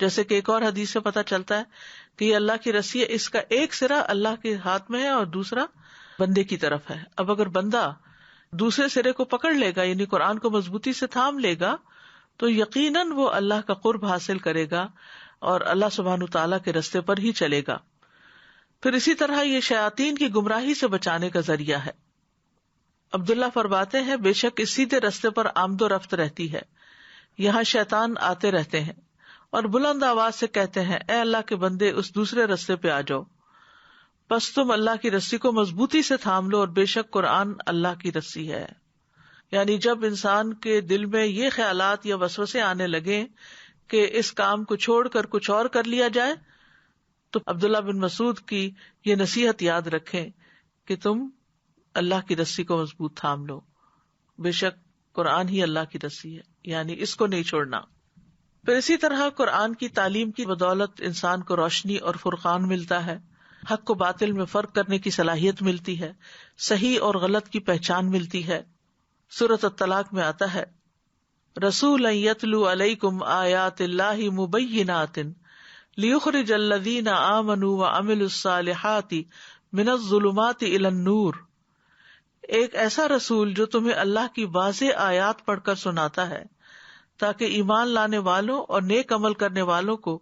جیسے کہ ایک اور حدیث سے پتہ چلتا ہے کہ یہ اللہ کی رسی ہے، اس کا ایک سرا اللہ کے ہاتھ میں ہے اور دوسرا بندے کی طرف ہے. اب اگر بندہ دوسرے سرے کو پکڑ لے گا، یعنی قرآن کو مضبوطی سے تھام لے گا، تو یقیناً وہ اللہ کا قرب حاصل کرے گا اور اللہ سبحانہ تعالیٰ کے رستے پر ہی چلے گا. پھر اسی طرح یہ شیاطین کی گمراہی سے بچانے کا ذریعہ ہے. عبداللہ فرماتے ہیں بے شک اس سیدھے رستے پر آمد و رفت رہتی ہے، یہاں شیطان آتے رہتے ہیں اور بلند آواز سے کہتے ہیں اے اللہ کے بندے اس دوسرے رستے پہ آ جاؤ. بس تم اللہ کی رسی کو مضبوطی سے تھام لو اور بے شک قرآن اللہ کی رسی ہے. یعنی جب انسان کے دل میں یہ خیالات یا وسوسے آنے لگے کہ اس کام کو چھوڑ کر کچھ اور کر لیا جائے، تو عبداللہ بن مسعود کی یہ نصیحت یاد رکھیں کہ تم اللہ کی رسی کو مضبوط تھام لو، بے شک قرآن ہی اللہ کی رسی ہے، یعنی اس کو نہیں چھوڑنا. پھر اسی طرح قرآن کی تعلیم کی بدولت انسان کو روشنی اور فرقان ملتا ہے، حق کو باطل میں فرق کرنے کی صلاحیت ملتی ہے، صحیح اور غلط کی پہچان ملتی ہے. سورۃ الطلاق میں آتا ہے رسولا یتلو علیکم آیات اللہ مبینات لیخرج الذین آمنوا وعملوا الصالحات من الظلمات الی النور. ایک ایسا رسول جو تمہیں اللہ کی واضح آیات پڑھ کر سناتا ہے تاکہ ایمان لانے والوں اور نیک عمل کرنے والوں کو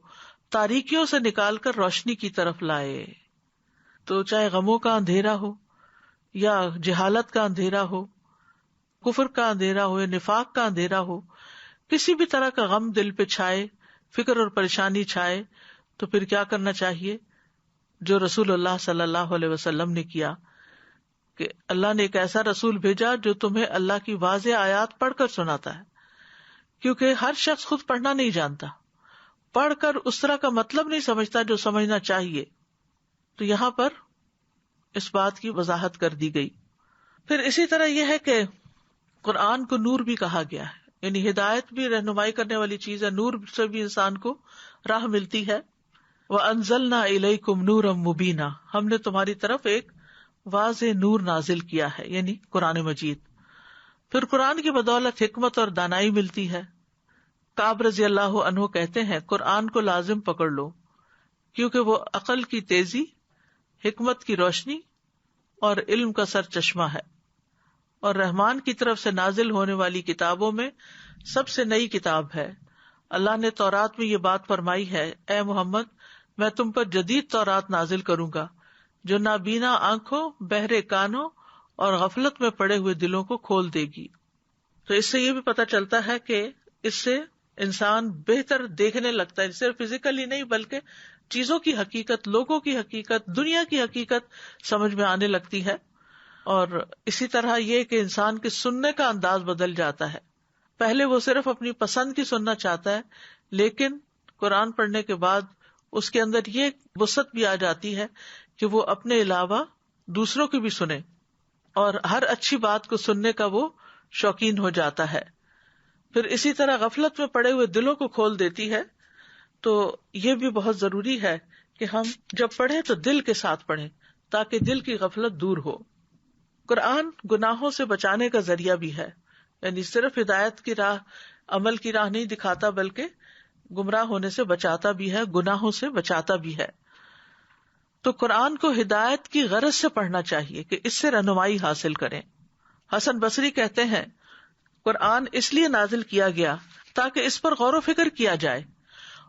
تاریکیوں سے نکال کر روشنی کی طرف لائے. تو چاہے غموں کا اندھیرا ہو یا جہالت کا اندھیرا ہو، کفر کا اندھیرا ہو یا نفاق کا اندھیرا ہو، کسی بھی طرح کا غم دل پہ چھائے، فکر اور پریشانی چھائے، تو پھر کیا کرنا چاہیے؟ جو رسول اللہ صلی اللہ علیہ وسلم نے کیا کہ اللہ نے ایک ایسا رسول بھیجا جو تمہیں اللہ کی واضح آیات پڑھ کر سناتا ہے، کیونکہ ہر شخص خود پڑھنا نہیں جانتا، پڑھ کر اس طرح کا مطلب نہیں سمجھتا جو سمجھنا چاہیے. تو یہاں پر اس بات کی وضاحت کر دی گئی. پھر اسی طرح یہ ہے کہ قرآن کو نور بھی کہا گیا ہے، یعنی ہدایت بھی رہنمائی کرنے والی چیز ہے، نور سے بھی انسان کو راہ ملتی ہے. وَأَنزَلْنَا إِلَيْكُمْ نُورًا مُبِينًا، ہم نے تمہاری طرف ایک واضح نور نازل کیا ہے، یعنی قرآن مجید. پھر قرآن کی بدولت حکمت اور دانائی ملتی ہے. کعب رضی اللہ عنہ کہتے ہیں قرآن کو لازم پکڑ لو کیونکہ وہ عقل کی تیزی، حکمت کی روشنی اور علم کا سر چشمہ ہے، اور رحمان کی طرف سے نازل ہونے والی کتابوں میں سب سے نئی کتاب ہے۔ اللہ نے تورات میں یہ بات فرمائی ہے، اے محمد میں تم پر جدید تورات نازل کروں گا جو نابینا آنکھوں، بہرے کانوں اور غفلت میں پڑے ہوئے دلوں کو کھول دے گی۔ تو اس سے یہ بھی پتہ چلتا ہے کہ اس سے انسان بہتر دیکھنے لگتا ہے، صرف فزیکلی نہیں بلکہ چیزوں کی حقیقت، لوگوں کی حقیقت، دنیا کی حقیقت سمجھ میں آنے لگتی ہے۔ اور اسی طرح یہ کہ انسان کے سننے کا انداز بدل جاتا ہے۔ پہلے وہ صرف اپنی پسند کی سننا چاہتا ہے، لیکن قرآن پڑھنے کے بعد اس کے اندر یہ وسعت بھی آ جاتی ہے کہ وہ اپنے علاوہ دوسروں کی بھی سنے، اور ہر اچھی بات کو سننے کا وہ شوقین ہو جاتا ہے۔ پھر اسی طرح غفلت میں پڑے ہوئے دلوں کو کھول دیتی ہے۔ تو یہ بھی بہت ضروری ہے کہ ہم جب پڑھیں تو دل کے ساتھ پڑھیں تاکہ دل کی غفلت دور ہو۔ قرآن گناہوں سے بچانے کا ذریعہ بھی ہے، یعنی صرف ہدایت کی راہ، عمل کی راہ نہیں دکھاتا بلکہ گمراہ ہونے سے بچاتا بھی ہے، گناہوں سے بچاتا بھی ہے۔ تو قرآن کو ہدایت کی غرض سے پڑھنا چاہیے کہ اس سے رہنمائی حاصل کریں۔ حسن بصری کہتے ہیں قرآن اس لیے نازل کیا گیا تاکہ اس پر غور و فکر کیا جائے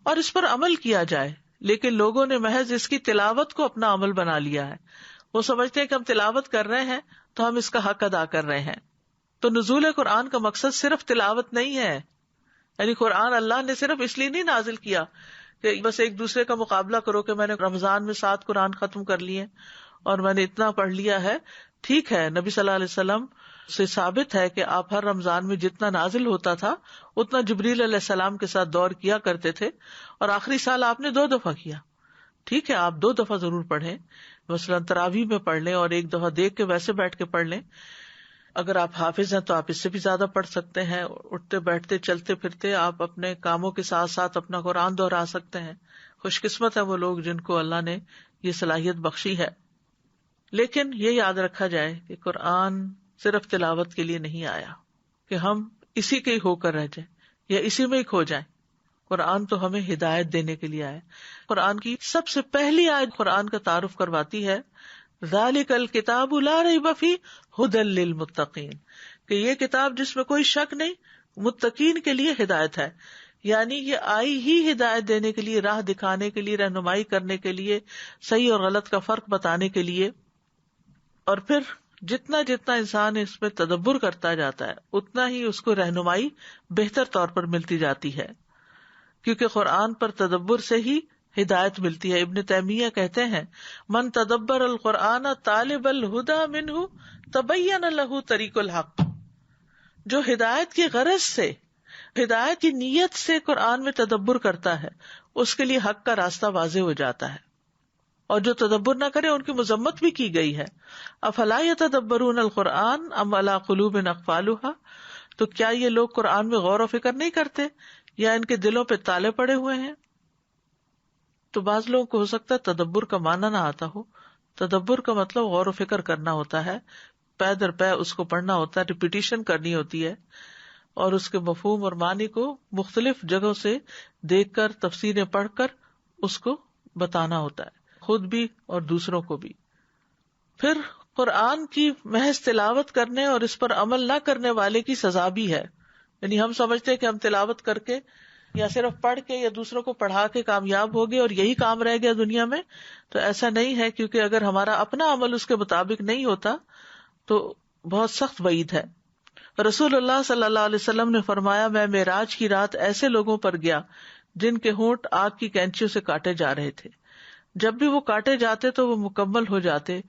اور اس پر عمل کیا جائے، لیکن لوگوں نے محض اس کی تلاوت کو اپنا عمل بنا لیا ہے۔ وہ سمجھتے ہیں کہ ہم تلاوت کر رہے ہیں تو ہم اس کا حق ادا کر رہے ہیں۔ تو نزول قرآن کا مقصد صرف تلاوت نہیں ہے، یعنی قرآن اللہ نے صرف اس لیے نہیں نازل کیا کہ بس ایک دوسرے کا مقابلہ کرو کہ میں نے رمضان میں 7 قرآن ختم کر لیے اور میں نے اتنا پڑھ لیا ہے۔ ٹھیک ہے، نبی صلی اللہ علیہ وسلم سے ثابت ہے کہ آپ ہر رمضان میں جتنا نازل ہوتا تھا اتنا جبریل علیہ السلام کے ساتھ دور کیا کرتے تھے، اور آخری سال آپ نے 2 دفعہ کیا۔ ٹھیک ہے، آپ 2 دفعہ ضرور پڑھیں، مثلاً تراویح میں پڑھ لیں اور 1 دفعہ دیکھ کے ویسے بیٹھ کے پڑھ لیں۔ اگر آپ حافظ ہیں تو آپ اس سے بھی زیادہ پڑھ سکتے ہیں، اٹھتے بیٹھتے چلتے پھرتے آپ اپنے کاموں کے ساتھ ساتھ اپنا قرآن دہرا سکتے ہیں۔ خوش قسمت ہے وہ لوگ جن کو اللہ نے یہ صلاحیت بخشی ہے۔ لیکن یہ یاد رکھا جائے کہ قرآن صرف تلاوت کے لیے نہیں آیا کہ ہم اسی کے ہی ہو کر رہ جائیں یا اسی میں ہی کھو جائیں۔ قرآن تو ہمیں ہدایت دینے کے لیے آیا۔ قرآن کی سب سے پہلی آیت قرآن کا تعارف کرواتی ہے، ذالک الکتاب لا ریب فیہ ھدی للمتقین، کہ یہ کتاب جس میں کوئی شک نہیں، متقین کے لیے ہدایت ہے۔ یعنی یہ آئی ہی ہدایت دینے کے لیے، راہ دکھانے کے لیے، رہنمائی کرنے کے لیے، صحیح اور غلط کا فرق بتانے کے لیے۔ اور پھر جتنا جتنا انسان اس میں تدبر کرتا جاتا ہے اتنا ہی اس کو رہنمائی بہتر طور پر ملتی جاتی ہے، کیونکہ قرآن پر تدبر سے ہی ہدایت ملتی ہے۔ ابن تیمیہ کہتے ہیں، من تدبر القرآن طالب الہدی منہ تبین لہ طریق الحق، جو ہدایت کی غرض سے، ہدایت کی نیت سے قرآن میں تدبر کرتا ہے اس کے لیے حق کا راستہ واضح ہو جاتا ہے، اور جو تدبر نہ کرے ان کی مذمت بھی کی گئی ہے۔ افلا یتدبرون القرآن ام علی قلوب اقفالها، تو کیا یہ لوگ قرآن میں غور و فکر نہیں کرتے یا ان کے دلوں پہ تالے پڑے ہوئے ہیں؟ تو بعض لوگوں کو ہو سکتا ہے تدبر کا معنی نہ آتا ہو۔ تدبر کا مطلب غور و فکر کرنا ہوتا ہے، پے در پے اس کو پڑھنا ہوتا ہے، ریپیٹیشن کرنی ہوتی ہے، اور اس کے مفہوم اور معنی کو مختلف جگہوں سے دیکھ کر، تفسیریں پڑھ کر اس کو بتانا ہوتا ہے، خود بھی اور دوسروں کو بھی۔ پھر قرآن کی محض تلاوت کرنے اور اس پر عمل نہ کرنے والے کی سزا بھی ہے۔ یعنی ہم سمجھتے ہیں کہ ہم تلاوت کر کے یا صرف پڑھ کے یا دوسروں کو پڑھا کے کامیاب ہو گئے اور یہی کام رہ گیا دنیا میں، تو ایسا نہیں ہے، کیونکہ اگر ہمارا اپنا عمل اس کے مطابق نہیں ہوتا تو بہت سخت وعید ہے۔ رسول اللہ صلی اللہ علیہ وسلم نے فرمایا، میں معراج کی رات ایسے لوگوں پر گیا جن کے ہونٹ آگ کی کینچیوں سے کاٹے جا رہے تھے، جب بھی وہ کاٹے جاتے تو وہ مکمل ہو جاتے۔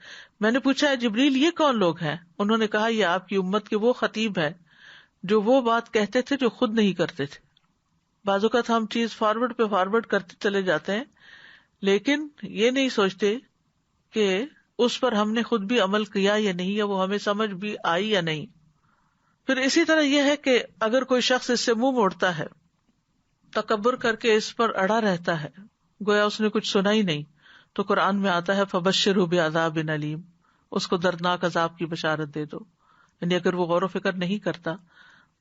میں نے پوچھا، جبریل یہ کون لوگ ہیں؟ انہوں نے کہا، یہ آپ کی امت کے وہ خطیب ہیں جو وہ بات کہتے تھے جو خود نہیں کرتے تھے۔ بعض اوقات ہم چیز فارورڈ پہ فارورڈ کرتے چلے جاتے ہیں، لیکن یہ نہیں سوچتے کہ اس پر ہم نے خود بھی عمل کیا یا نہیں، یا وہ ہمیں سمجھ بھی آئی یا نہیں۔ پھر اسی طرح یہ ہے کہ اگر کوئی شخص اس سے منہ موڑتا ہے، تکبر کر کے اس پر اڑا رہتا ہے، گویا اس نے کچھ سنا ہی نہیں، تو قرآن میں آتا ہے فبشرہ بعذاب علیم، اس کو دردناک عذاب کی بشارت دے دو۔ یعنی اگر وہ غور و فکر نہیں کرتا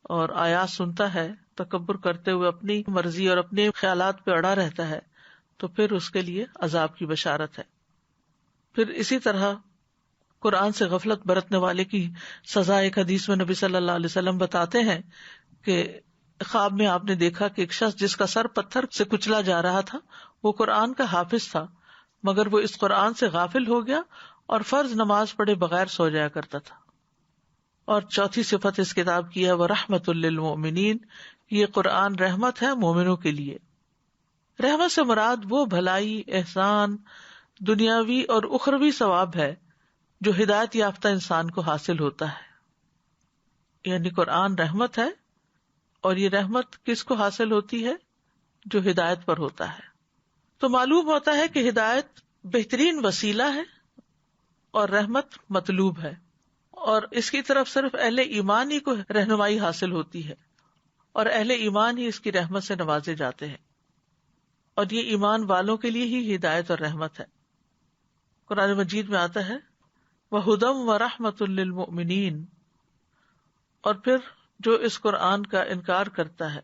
اور آیات سنتا ہے، تکبر کرتے ہوئے اپنی مرضی اور اپنے خیالات پہ اڑا رہتا ہے، تو پھر اس کے لیے عذاب کی بشارت ہے۔ پھر اسی طرح قرآن سے غفلت برتنے والے کی سزا ایک حدیث میں نبی صلی اللہ علیہ وسلم بتاتے ہیں کہ خواب میں آپ نے دیکھا کہ ایک شخص جس کا سر پتھر سے کچلا جا رہا تھا وہ قرآن کا حافظ تھا، مگر وہ اس قرآن سے غافل ہو گیا اور فرض نماز پڑھے بغیر سو جایا کرتا تھا۔ اور چوتھی صفت اس کتاب کی ہے وَرَحْمَةٌ لِّلْمُؤْمِنِينَ، یہ قرآن رحمت ہے مومنوں کے لیے۔ رحمت سے مراد وہ بھلائی، احسان، دنیاوی اور اخروی ثواب ہے جو ہدایت یافتہ انسان کو حاصل ہوتا ہے۔ یعنی قرآن رحمت ہے، اور یہ رحمت کس کو حاصل ہوتی ہے؟ جو ہدایت پر ہوتا ہے۔ تو معلوم ہوتا ہے کہ ہدایت بہترین وسیلہ ہے اور رحمت مطلوب ہے، اور اس کی طرف صرف اہل ایمان ہی کو رہنمائی حاصل ہوتی ہے، اور اہل ایمان ہی اس کی رحمت سے نوازے جاتے ہیں، اور یہ ایمان والوں کے لیے ہی ہدایت اور رحمت ہے۔ قرآن مجید میں آتا ہے وَهُدًى وَرَحْمَةٌ لِّلْمُؤْمِنِينَ، اور پھر جو اس قرآن کا انکار کرتا ہے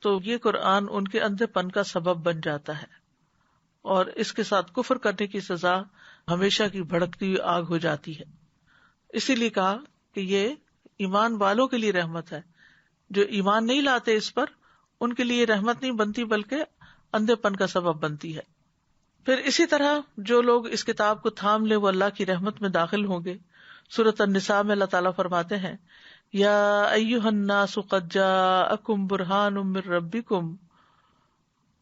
تو یہ قرآن ان کے اندھے پن کا سبب بن جاتا ہے، اور اس کے ساتھ کفر کرنے کی سزا ہمیشہ کی بھڑکتی ہوئی آگ ہو جاتی ہے۔ اسی لیے کہا کہ یہ ایمان والوں کے لیے رحمت ہے، جو ایمان نہیں لاتے اس پر ان کے لیے رحمت نہیں بنتی بلکہ اندھے پن کا سبب بنتی ہے۔ پھر اسی طرح جو لوگ اس کتاب کو تھام لے وہ اللہ کی رحمت میں داخل ہوں گے۔ سورۃ النساء میں اللہ تعالیٰ فرماتے ہیں یا ایھا الناس قد جاءکم برہان من ربکم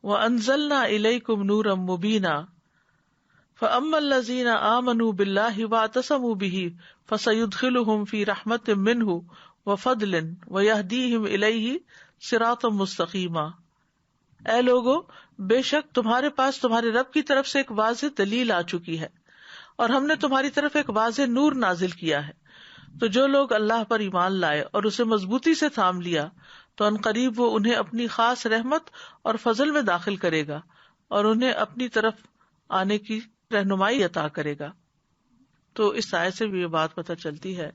وانزلنا الیکم نورا مبینا فاما الذین آمنوا باللہ واعتصموا بہ فسیدخلہم فی رحمت منہ وفضل ویہدیہم الیہ صراطا مستقیما۔ اے لوگو، بے شک تمہارے پاس تمہارے رب کی طرف سے ایک واضح دلیل آ چکی ہے، اور ہم نے تمہاری طرف ایک واضح نور نازل کیا ہے، تو جو لوگ اللہ پر ایمان لائے اور اسے مضبوطی سے تھام لیا تو عنقریب وہ انہیں اپنی خاص رحمت اور فضل میں داخل کرے گا اور انہیں اپنی طرف آنے کی رہنمائی عطا کرے گا۔ تو اس آیت سے بھی یہ بات پتہ چلتی ہے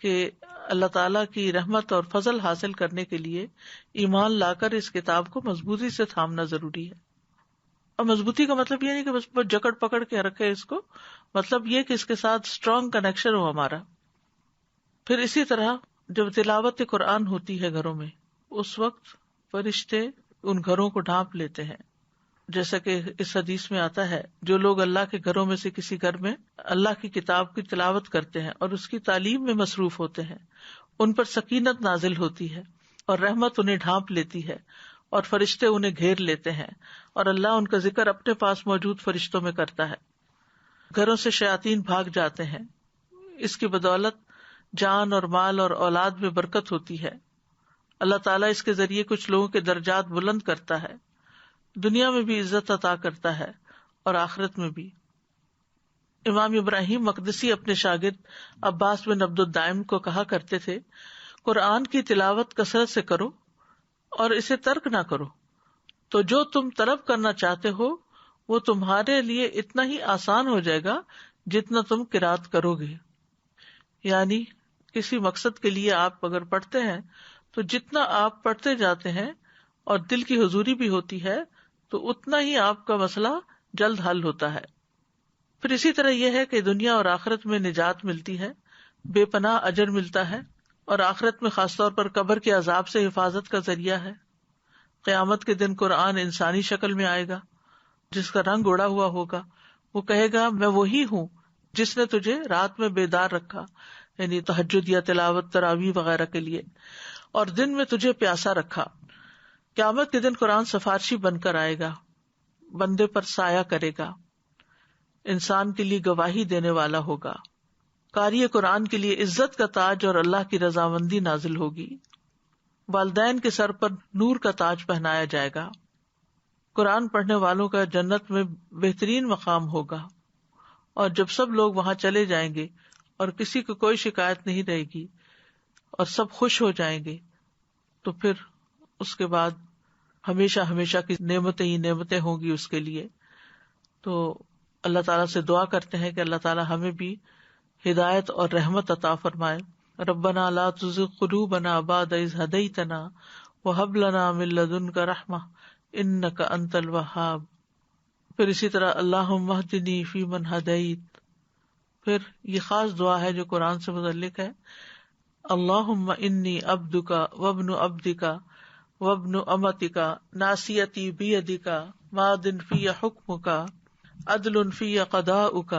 کہ اللہ تعالیٰ کی رحمت اور فضل حاصل کرنے کے لیے ایمان لا کر اس کتاب کو مضبوطی سے تھامنا ضروری ہے۔ اور مضبوطی کا مطلب یہ نہیں کہ بس جکڑ پکڑ کے رکھے اس کو، مطلب یہ کہ اس کے ساتھ اسٹرانگ کنیکشن ہو ہمارا۔ پھر اسی طرح جب تلاوت قرآن ہوتی ہے گھروں میں، اس وقت فرشتے ان گھروں کو ڈھانپ لیتے ہیں، جیسا کہ اس حدیث میں آتا ہے جو لوگ اللہ کے گھروں میں سے کسی گھر میں اللہ کی کتاب کی تلاوت کرتے ہیں اور اس کی تعلیم میں مصروف ہوتے ہیں، ان پر سکینت نازل ہوتی ہے اور رحمت انہیں ڈھانپ لیتی ہے، اور فرشتے انہیں گھیر لیتے ہیں، اور اللہ ان کا ذکر اپنے پاس موجود فرشتوں میں کرتا ہے۔ گھروں سے شیاطین بھاگ جاتے ہیں، اس کی بدولت جان اور مال اور اولاد میں برکت ہوتی ہے۔ اللہ تعالیٰ اس کے ذریعے کچھ لوگوں کے درجات بلند کرتا ہے، دنیا میں بھی عزت عطا کرتا ہے اور آخرت میں بھی۔ امام ابراہیم مقدسی اپنے شاگرد عباس بن عبد الدائم کو کہا کرتے تھے قرآن کی تلاوت کثرت سے کرو اور اسے ترک نہ کرو، تو جو تم طلب کرنا چاہتے ہو وہ تمہارے لیے اتنا ہی آسان ہو جائے گا جتنا تم قرات کرو گے۔ یعنی کسی مقصد کے لیے آپ اگر پڑھتے ہیں تو جتنا آپ پڑھتے جاتے ہیں اور دل کی حضوری بھی ہوتی ہے تو اتنا ہی آپ کا مسئلہ جلد حل ہوتا ہے۔ پھر اسی طرح یہ ہے کہ دنیا اور آخرت میں نجات ملتی ہے، بے پناہ اجر ملتا ہے، اور آخرت میں خاص طور پر قبر کے عذاب سے حفاظت کا ذریعہ ہے۔ قیامت کے دن قرآن انسانی شکل میں آئے گا جس کا رنگ اڑا ہوا ہوگا، وہ کہے گا میں وہی ہوں جس نے تجھے رات میں بیدار رکھا، یعنی تہجد یا تلاوت تراویح وغیرہ کے لیے، اور دن میں تجھے پیاسا رکھا۔ قیامت کے دن قرآن سفارشی بن کر آئے گا، بندے پر سایہ کرے گا، انسان کے لیے گواہی دینے والا ہوگا۔ قاری قرآن کے لیے عزت کا تاج اور اللہ کی رضامندی نازل ہوگی۔ والدین کے سر پر نور کا تاج پہنایا جائے گا۔ قرآن پڑھنے والوں کا جنت میں بہترین مقام ہوگا، اور جب سب لوگ وہاں چلے جائیں گے اور کسی کو کوئی شکایت نہیں رہے گی اور سب خوش ہو جائیں گے، تو پھر اس کے بعد ہمیشہ ہمیشہ کی نعمتیں ہی نعمتیں ہوں گی اس کے لیے۔ تو اللہ تعالیٰ سے دعا کرتے ہیں کہ اللہ تعالیٰ ہمیں بھی ہدایت اور رحمت عطا فرمائے۔ ربنا لا تزغ قلوبنا بعد اذ ہدیتنا وہب لنا من لدنک رحمہ انک انت الوہاب۔ پھر اسی طرح اللہم اہدنی فیمن ہدیت پھر یہ خاص دعا ہے جو قرآن سے متعلق ہے، اللہم انی عبدک وابن عبدک وابن امتک ناصیتی بیدک ماض فی حکمک عدل فی قضاؤک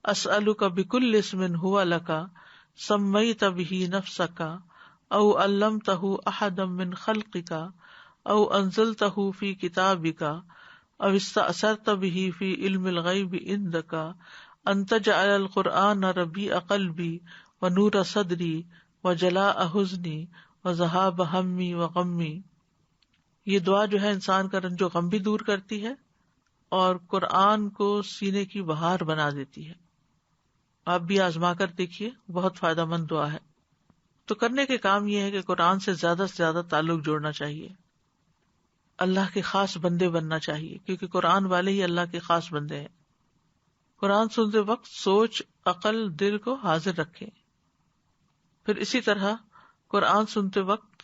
اسألک بکل اسم هو لک سمیت بہ نفسک او علمتہ احدا من خلقک او انزلتہ فی کتابک او استأثرت بہ فی علم الغیب عندک ان تجعل القرآن ربیع قلبی ونور صدری وجلاء حزنی وذہاب ہمی وغمی۔ یہ دعا جو ہے انسان کا رنج و غم بھی دور کرتی ہے اور قرآن کو سینے کی بہار بنا دیتی ہے۔ آپ بھی آزما کر دیکھیے، بہت فائدہ مند دعا ہے۔ تو کرنے کے کام یہ ہے کہ قرآن سے زیادہ تعلق جوڑنا چاہیے، اللہ کے خاص بندے بننا چاہیے، کیونکہ قرآن والے ہی اللہ کے خاص بندے ہیں۔ قرآن سنتے وقت سوچ، عقل، دل کو حاضر رکھیں۔ پھر اسی طرح قرآن سنتے وقت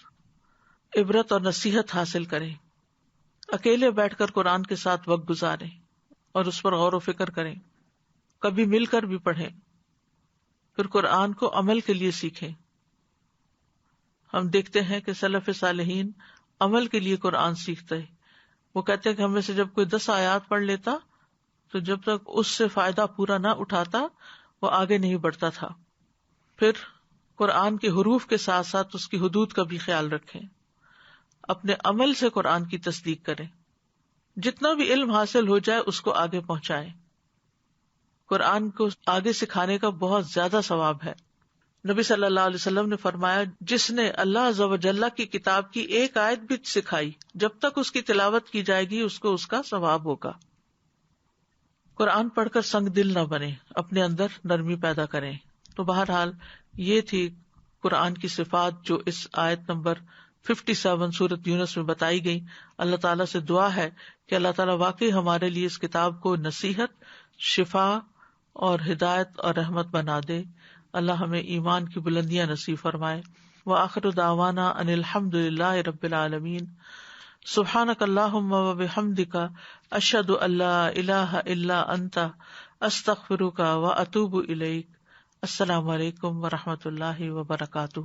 عبرت اور نصیحت حاصل کریں، اکیلے بیٹھ کر قرآن کے ساتھ وقت گزاریں اور اس پر غور و فکر کریں، کبھی مل کر بھی پڑھیں۔ پھر قرآن کو عمل کے لیے سیکھیں۔ ہم دیکھتے ہیں کہ سلف صالحین عمل کے لیے قرآن سیکھتے ہیں۔ وہ کہتے ہیں کہ ہمیں سے جب کوئی 10 آیات پڑھ لیتا تو جب تک اس سے فائدہ پورا نہ اٹھاتا وہ آگے نہیں بڑھتا تھا۔ پھر قرآن کے حروف کے ساتھ ساتھ اس کی حدود کا بھی خیال رکھیں، اپنے عمل سے قرآن کی تصدیق کریں، جتنا بھی علم حاصل ہو جائے اس کو آگے پہنچائیں۔ قرآن کو آگے سکھانے کا بہت زیادہ ثواب ہے۔ نبی صلی اللہ علیہ وسلم نے فرمایا، جس نے اللہ عز و جل کی کتاب کی ایک آیت بھی سکھائی، جب تک اس کی تلاوت کی جائے گی اس کو اس کا ثواب ہوگا۔ قرآن پڑھ کر سنگ دل نہ بنے، اپنے اندر نرمی پیدا کریں۔ تو بہرحال یہ تھی قرآن کی صفات جو اس آیت نمبر 57 سورۃ یونس میں بتائی گئی۔ اللہ تعالیٰ سے دعا ہے کہ اللہ تعالیٰ واقعی ہمارے لیے اس کتاب کو نصیحت، شفا اور ہدایت اور رحمت بنا دے۔ اللہ ہمیں ایمان کی بلندیاں نصیب فرمائے۔ وآخر دعوانا ان الحمد للہ رب العالمین۔ سبحانک اللہم وبحمدک اشہد ان لا الہ الا انت استغفرک واتوب الیک۔ السلام علیکم ورحمۃ اللہ وبرکاتہ۔